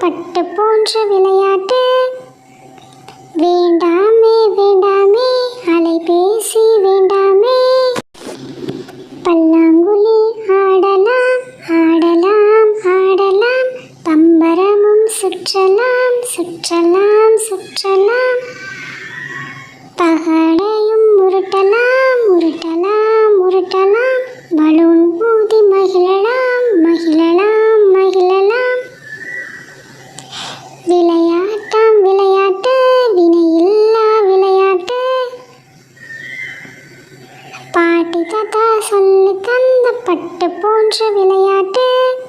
பட்டு போன்ற விளையாட்டு. வேண்டாமே வேண்டாமே அலைபேசி வேண்டாமே. பல்லாங்குழி ஆடலாம் ஆடலாம் ஆடலாம். பம்பரமும் சுற்றலாம் சுற்றலாம் சுற்றலாம். பகடையும் உருட்டலாம் உருட்டலாம் உருட்டலாம். பலூன் ஊதி மகிழலாம் மகிழலாம் மகிழலாம். விளையாட்டாம் விளையாட்டு வினையில்லா விளையாட்டு. பாட்டி தாத்தா சொல்லி தந்த பட்டு போன்ற விளையாட்டு.